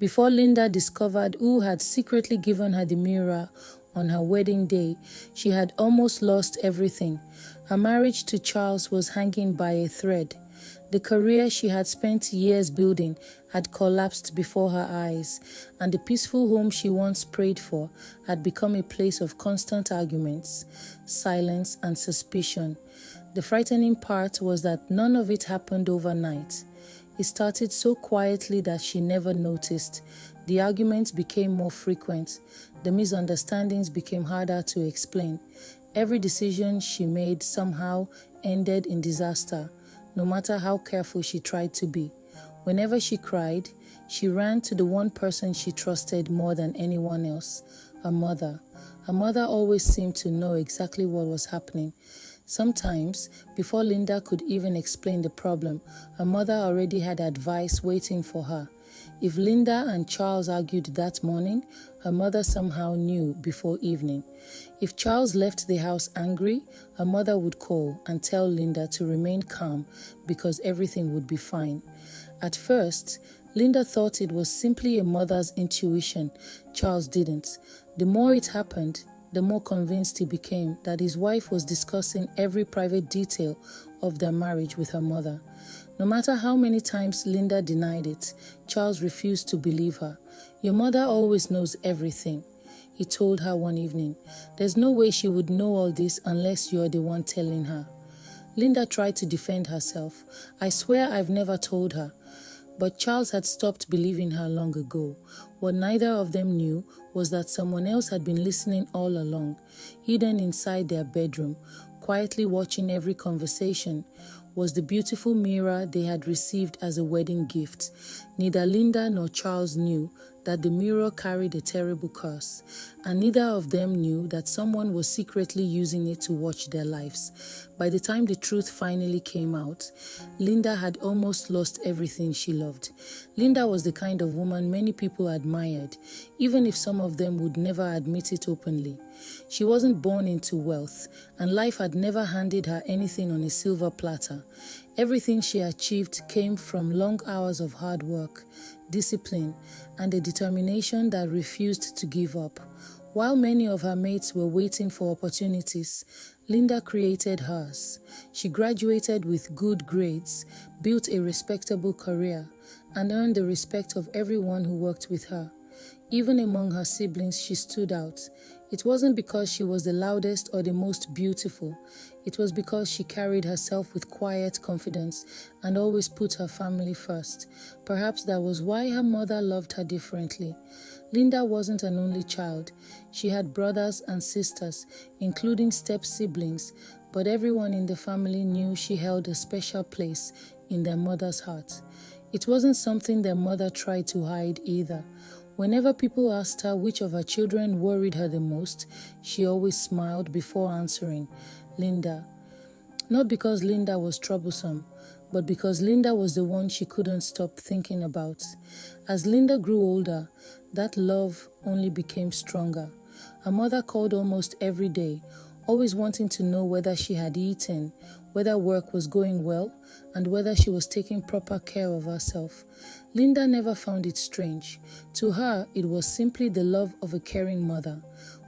Before Linda discovered who had secretly given her the mirror on her wedding day, she had almost lost everything. Her marriage to Charles was hanging by a thread. The career she had spent years building had collapsed before her eyes, and the peaceful home she once prayed for had become a place of constant arguments, silence, and suspicion. The frightening part was that none of it happened overnight. It started so quietly that she never noticed. The arguments became more frequent. The misunderstandings became harder to explain. Every decision she made somehow ended in disaster, no matter how careful she tried to be. Whenever she cried, she ran to the one person she trusted more than anyone else, her mother. Her mother always seemed to know exactly what was happening. Sometimes, before Linda could even explain the problem, her mother already had advice waiting for her. If Linda and Charles argued that morning, her mother somehow knew before evening. If Charles left the house angry, her mother would call and tell Linda to remain calm because everything would be fine. At first, Linda thought it was simply a mother's intuition. Charles didn't. The more it happened, the more convinced he became that his wife was discussing every private detail of their marriage with her mother. No matter how many times Linda denied it, Charles refused to believe her. "Your mother always knows everything," he told her one evening. "There's no way she would know all this unless you're the one telling her." Linda tried to defend herself. "I swear I've never told her." But Charles had stopped believing her long ago. What neither of them knew was that someone else had been listening all along, hidden inside their bedroom, quietly watching every conversation. Was the beautiful mirror they had received as a wedding gift. Neither Linda nor Charles knew that the mirror carried a terrible curse, and neither of them knew that someone was secretly using it to watch their lives. By the time the truth finally came out, Linda had almost lost everything she loved. Linda was the kind of woman many people admired, even if some of them would never admit it openly. She wasn't born into wealth, and life had never handed her anything on a silver platter. Everything she achieved came from long hours of hard work, discipline, and a determination that refused to give up. While many of her mates were waiting for opportunities, Linda created hers. She graduated with good grades, built a respectable career, and earned the respect of everyone who worked with her. Even among her siblings, she stood out. It wasn't because she was the loudest or the most beautiful. It was because she carried herself with quiet confidence and always put her family first. Perhaps that was why her mother loved her differently. Linda wasn't an only child. She had brothers and sisters, including step-siblings, but everyone in the family knew she held a special place in their mother's heart. It wasn't something their mother tried to hide either. Whenever people asked her which of her children worried her the most, she always smiled before answering, "Linda." Not because Linda was troublesome, but because Linda was the one she couldn't stop thinking about. As Linda grew older, that love only became stronger. Her mother called almost every day, always wanting to know whether she had eaten, whether work was going well, and whether she was taking proper care of herself. Linda never found it strange. To her, it was simply the love of a caring mother.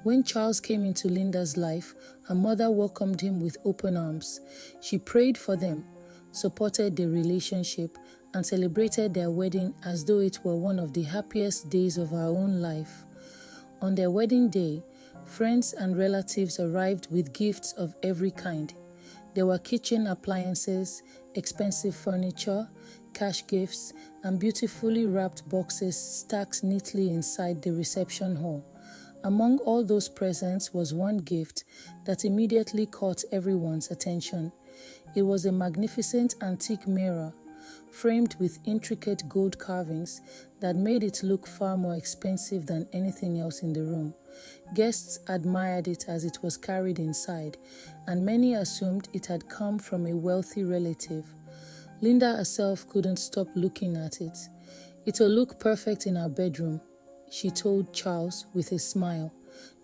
When Charles came into Linda's life, her mother welcomed him with open arms. She prayed for them, supported their relationship, and celebrated their wedding as though it were one of the happiest days of her own life. On their wedding day, friends and relatives arrived with gifts of every kind. There were kitchen appliances, expensive furniture, cash gifts, and beautifully wrapped boxes stacked neatly inside the reception hall. Among all those presents was one gift that immediately caught everyone's attention. It was a magnificent antique mirror, framed with intricate gold carvings that made it look far more expensive than anything else in the room. Guests admired it as it was carried inside, and many assumed it had come from a wealthy relative. Linda herself couldn't stop looking at it. "It'll look perfect in our bedroom," she told Charles with a smile.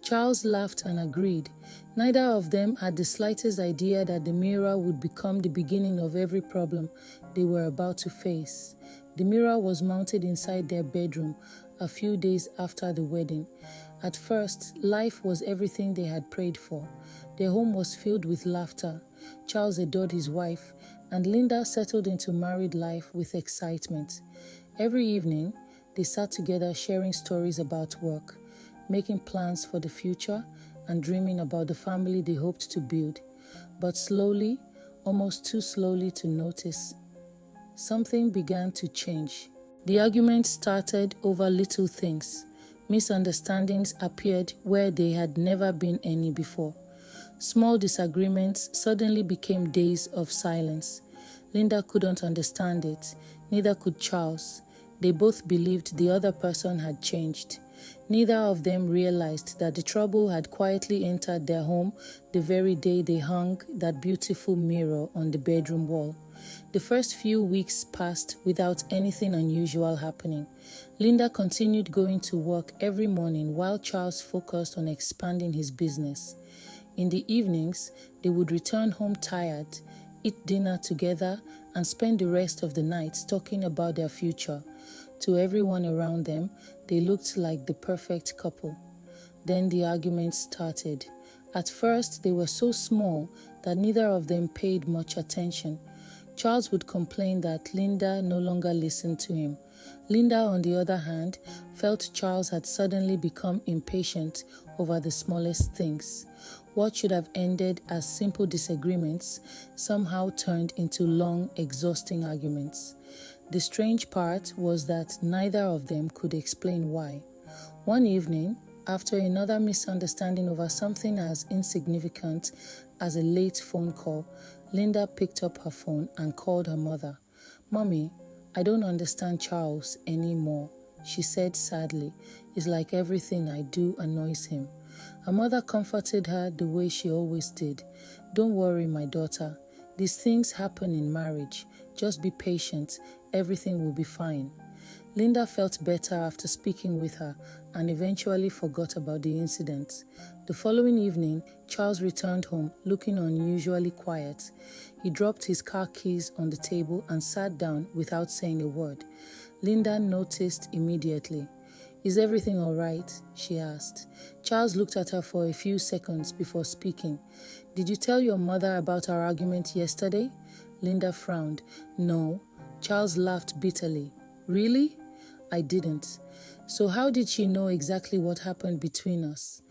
Charles laughed and agreed. Neither of them had the slightest idea that the mirror would become the beginning of every problem they were about to face. The mirror was mounted inside their bedroom a few days after the wedding. At first, life was everything they had prayed for. Their home was filled with laughter. Charles adored his wife, and Linda settled into married life with excitement. Every evening, they sat together sharing stories about work, making plans for the future, and dreaming about the family they hoped to build. But slowly, almost too slowly to notice, something began to change. The argument started over little things. Misunderstandings appeared where there had never been any before. Small disagreements suddenly became days of silence. Linda couldn't understand it, neither could Charles. They both believed the other person had changed. Neither of them realized that the trouble had quietly entered their home the very day they hung that beautiful mirror on the bedroom wall. The first few weeks passed without anything unusual happening. Linda continued going to work every morning while Charles focused on expanding his business. In the evenings, they would return home tired, eat dinner together, and spend the rest of the night talking about their future. To everyone around them, they looked like the perfect couple. Then the arguments started. At first, they were so small that neither of them paid much attention. Charles would complain that Linda no longer listened to him. Linda, on the other hand, felt Charles had suddenly become impatient over the smallest things. What should have ended as simple disagreements somehow turned into long, exhausting arguments. The strange part was that neither of them could explain why. One evening, after another misunderstanding over something as insignificant as a late phone call, Linda picked up her phone and called her mother. "Mommy, I don't understand Charles anymore," she said sadly. "It's like everything I do annoys him." Her mother comforted her the way she always did. "Don't worry, my daughter. These things happen in marriage. Just be patient. Everything will be fine." Linda felt better after speaking with her and eventually forgot about the incident. The following evening, Charles returned home looking unusually quiet. He dropped his car keys on the table and sat down without saying a word. Linda noticed immediately. "Is everything all right?" she asked. Charles looked at her for a few seconds before speaking. "Did you tell your mother about our argument yesterday?" Linda frowned. "No." Charles laughed bitterly. "Really?" "I didn't." "So how did she know exactly what happened between us?"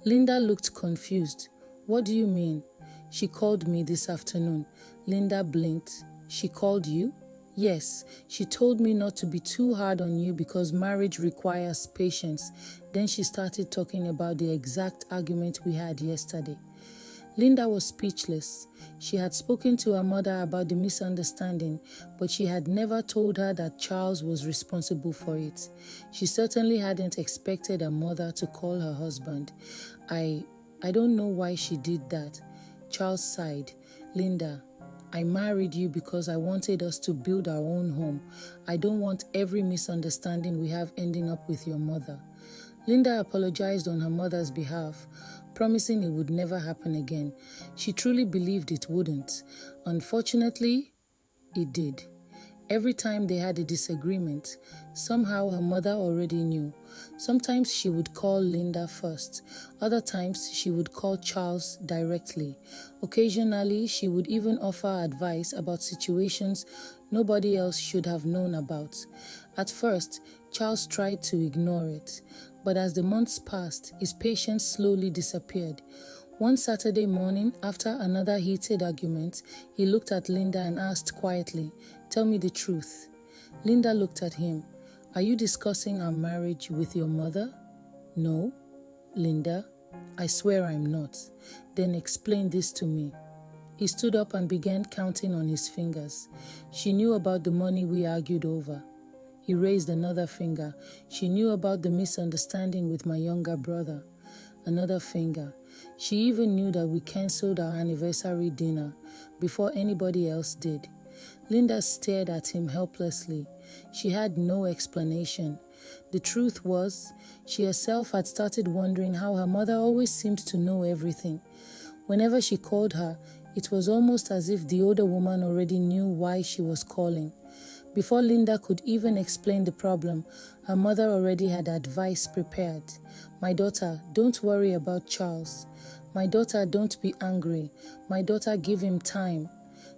Linda looked confused. "What do you mean?" "She called me this afternoon." Linda blinked. "She called you?" "Yes, she told me not to be too hard on you because marriage requires patience." Then she started talking about the exact argument we had yesterday. Linda was speechless. She had spoken to her mother about the misunderstanding, but she had never told her that Charles was responsible for it. She certainly hadn't expected her mother to call her husband. I don't know why she did that." Charles sighed. "Linda, I married you because I wanted us to build our own home. I don't want every misunderstanding we have ending up with your mother." Linda apologized on her mother's behalf, promising it would never happen again. She truly believed it wouldn't. Unfortunately, it did. Every time they had a disagreement, somehow her mother already knew. Sometimes she would call Linda first. Other times she would call Charles directly. Occasionally, she would even offer advice about situations nobody else should have known about. At first, Charles tried to ignore it, but as the months passed, his patience slowly disappeared. One Saturday morning, after another heated argument, he looked at Linda and asked quietly, "Tell me the truth." Linda looked at him. "Are you discussing our marriage with your mother?" "No." "Linda, I swear I'm not." "Then explain this to me." He stood up and began counting on his fingers. "She knew about the money we argued over." He raised another finger. "She knew about the misunderstanding with my younger brother." Another finger. "She even knew that we cancelled our anniversary dinner before anybody else did." Linda stared at him helplessly. She had no explanation. The truth was, she herself had started wondering how her mother always seemed to know everything. Whenever she called her, it was almost as if the older woman already knew why she was calling. Before Linda could even explain the problem, her mother already had advice prepared. My daughter, don't worry about Charles. My daughter, don't be angry. My daughter, give him time.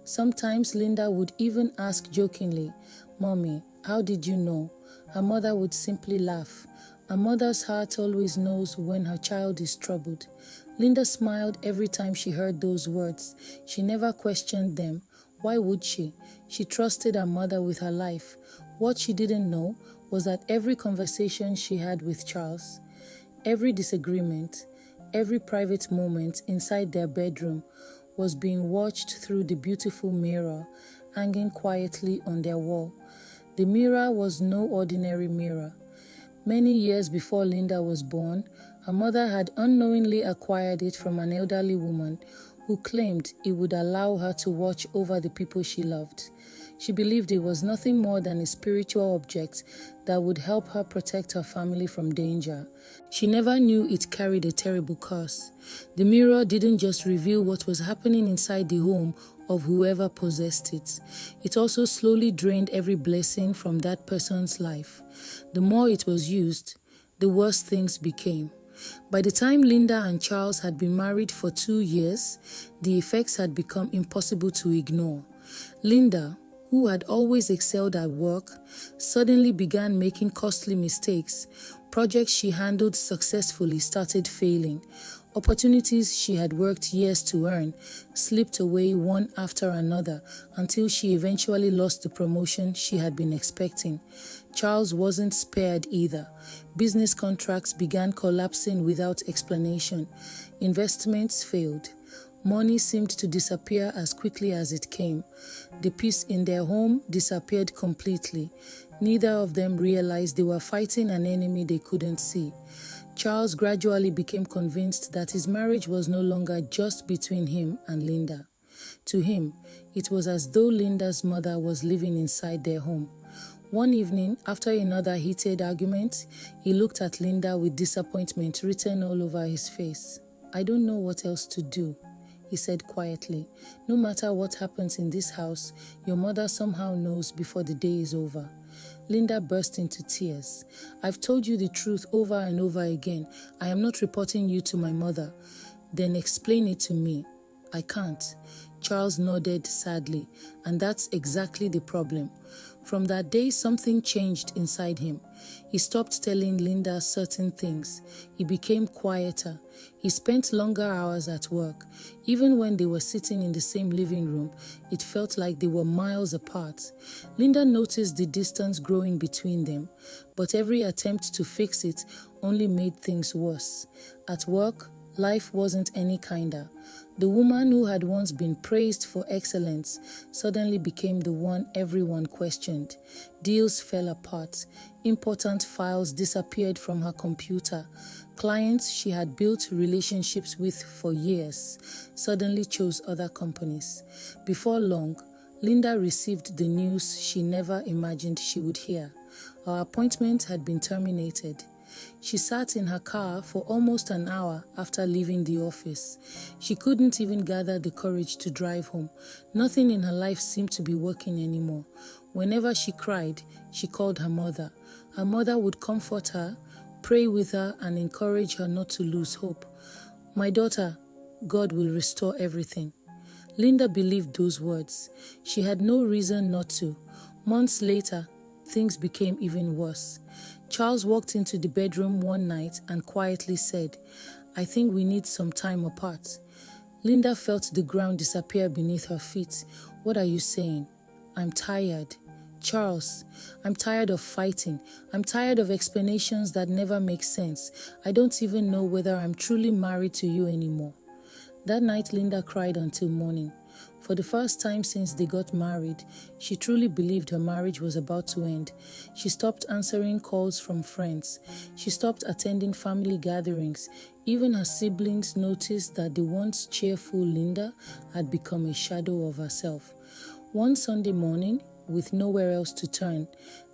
Sometimes Linda would even ask jokingly, Mommy, how did you know? Her mother would simply laugh. A mother's heart always knows when her child is troubled. Linda smiled every time she heard those words. She never questioned them. Why would she? She trusted her mother with her life. What she didn't know was that every conversation she had with Charles, every disagreement, every private moment inside their bedroom was being watched through the beautiful mirror hanging quietly on their wall. The mirror was no ordinary mirror. Many years before Linda was born, her mother had unknowingly acquired it from an elderly woman who claimed it would allow her to watch over the people she loved. She believed it was nothing more than a spiritual object that would help her protect her family from danger. She never knew it carried a terrible curse. The mirror didn't just reveal what was happening inside the home of whoever possessed it. It also slowly drained every blessing from that person's life. The more it was used, the worse things became. By the time Linda and Charles had been married for 2 years, the effects had become impossible to ignore. Linda, who had always excelled at work, suddenly began making costly mistakes. Projects she handled successfully started failing. Opportunities she had worked years to earn slipped away one after another until she eventually lost the promotion she had been expecting. Charles wasn't spared either. Business contracts began collapsing without explanation. Investments failed. Money seemed to disappear as quickly as it came. The peace in their home disappeared completely. Neither of them realized they were fighting an enemy they couldn't see. Charles gradually became convinced that his marriage was no longer just between him and Linda. To him, it was as though Linda's mother was living inside their home. One evening, after another heated argument, he looked at Linda with disappointment written all over his face. "I don't know what else to do," he said quietly. "No matter what happens in this house, your mother somehow knows before the day is over." Linda burst into tears. "I've told you the truth over and over again. I am not reporting you to my mother." "Then explain it to me." "I can't." Charles nodded sadly. "And that's exactly the problem." From that day, something changed inside him. He stopped telling Linda certain things. He became quieter. He spent longer hours at work. Even when they were sitting in the same living room, it felt like they were miles apart. Linda noticed the distance growing between them, but every attempt to fix it only made things worse. At work, life wasn't any kinder. The woman who had once been praised for excellence suddenly became the one everyone questioned. Deals fell apart. Important files disappeared from her computer. Clients she had built relationships with for years suddenly chose other companies. Before long, Linda received the news she never imagined she would hear. Her appointment had been terminated. She sat in her car for almost an hour after leaving the office. She couldn't even gather the courage to drive home. Nothing in her life seemed to be working anymore. Whenever she cried, she called her mother. Her mother would comfort her, pray with her, and encourage her not to lose hope. "My daughter, God will restore everything." Linda believed those words. She had no reason not to. Months later, things became even worse. Charles walked into the bedroom one night and quietly said, "I think we need some time apart." Linda felt the ground disappear beneath her feet. "What are you saying?" "I'm tired." "Charles, I'm tired of fighting. I'm tired of explanations that never make sense. I don't even know whether I'm truly married to you anymore." That night, Linda cried until morning. For the first time since they got married, she truly believed her marriage was about to end. She stopped answering calls from friends. She stopped attending family gatherings. Even her siblings noticed that the once cheerful Linda had become a shadow of herself. One Sunday morning, with nowhere else to turn,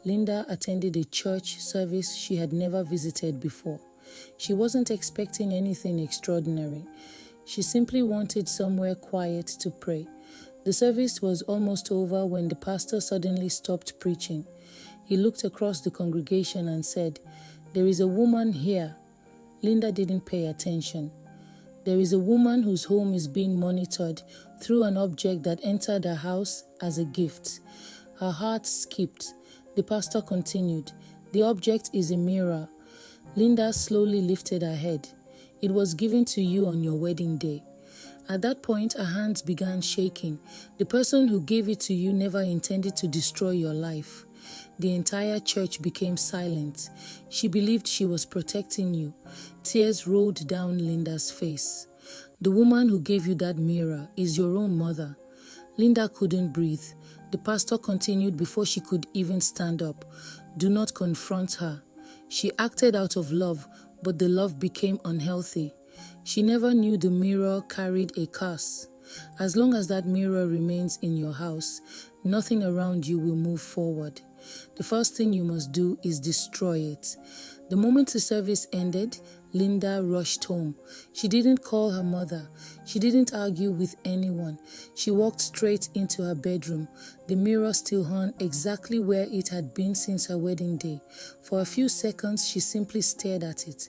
Linda attended a church service she had never visited before. She wasn't expecting anything extraordinary. She simply wanted somewhere quiet to pray. The service was almost over when the pastor suddenly stopped preaching. He looked across the congregation and said, "There is a woman here." Linda didn't pay attention. "There is a woman whose home is being monitored through an object that entered her house as a gift." Her heart skipped. The pastor continued, "The object is a mirror." Linda slowly lifted her head. "It was given to you on your wedding day." At that point, her hands began shaking. The person who gave it to you never intended to destroy your life. The entire church became silent. She believed she was protecting you. Tears rolled down Linda's face. "The woman who gave you that mirror is your own mother." Linda couldn't breathe. The pastor continued before she could even stand up. "Do not confront her. She acted out of love, but the love became unhealthy. She never knew the mirror carried a curse. As long as that mirror remains in your house, nothing around you will move forward. The first thing you must do is destroy it." The moment the service ended, Linda rushed home. She didn't call her mother. She didn't argue with anyone. She walked straight into her bedroom. The mirror still hung exactly where it had been since her wedding day. For a few seconds, she simply stared at it.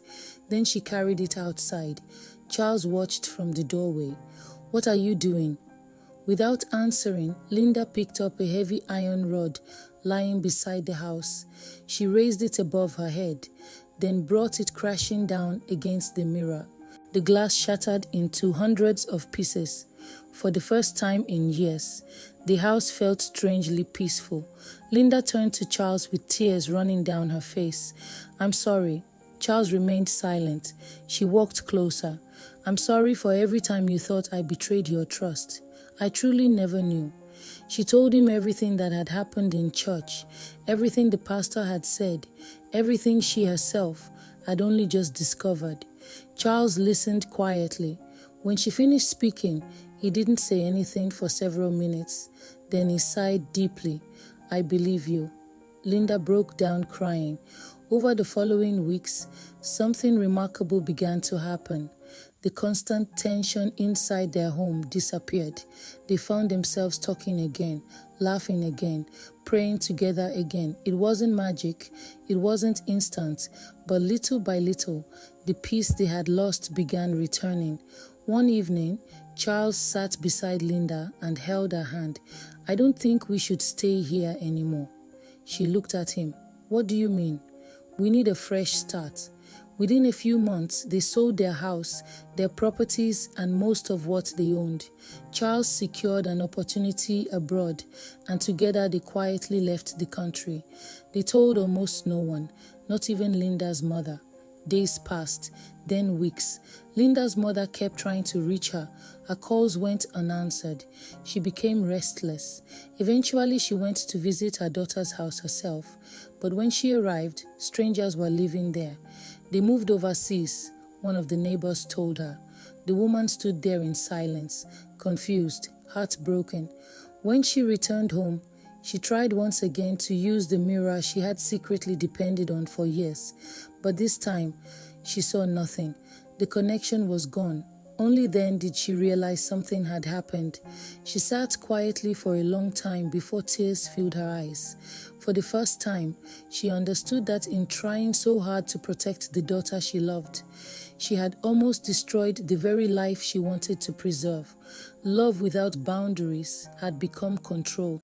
Then she carried it outside. Charles watched from the doorway. "What are you doing?" Without answering, Linda picked up a heavy iron rod lying beside the house. She raised it above her head, then brought it crashing down against the mirror. The glass shattered into hundreds of pieces. For the first time in years, the house felt strangely peaceful. Linda turned to Charles with tears running down her face. "I'm sorry." Charles remained silent. She walked closer. "I'm sorry for every time you thought I betrayed your trust. I truly never knew." She told him everything that had happened in church, everything the pastor had said, everything she herself had only just discovered. Charles listened quietly. When she finished speaking, he didn't say anything for several minutes. Then he sighed deeply. "I believe you." Linda broke down crying. Over the following weeks, something remarkable began to happen. The constant tension inside their home disappeared. They found themselves talking again, laughing again, praying together again. It wasn't magic, it wasn't instant, but little by little, the peace they had lost began returning. One evening, Charles sat beside Linda and held her hand. "I don't think we should stay here anymore." She looked at him. "What do you mean?" "We need a fresh start." Within a few months, they sold their house, their properties, and most of what they owned. Charles secured an opportunity abroad, and together they quietly left the country. They told almost no one, not even Linda's mother. Days passed, then weeks. Linda's mother kept trying to reach her. Her calls went unanswered. She became restless. Eventually, she went to visit her daughter's house herself. But when she arrived, strangers were living there. "They moved overseas," one of the neighbors told her. The woman stood there in silence, confused, heartbroken. When she returned home, she tried once again to use the mirror she had secretly depended on for years. But this time, she saw nothing. The connection was gone. Only then did she realize something had happened. She sat quietly for a long time before tears filled her eyes. For the first time, she understood that in trying so hard to protect the daughter she loved, she had almost destroyed the very life she wanted to preserve. Love without boundaries had become control.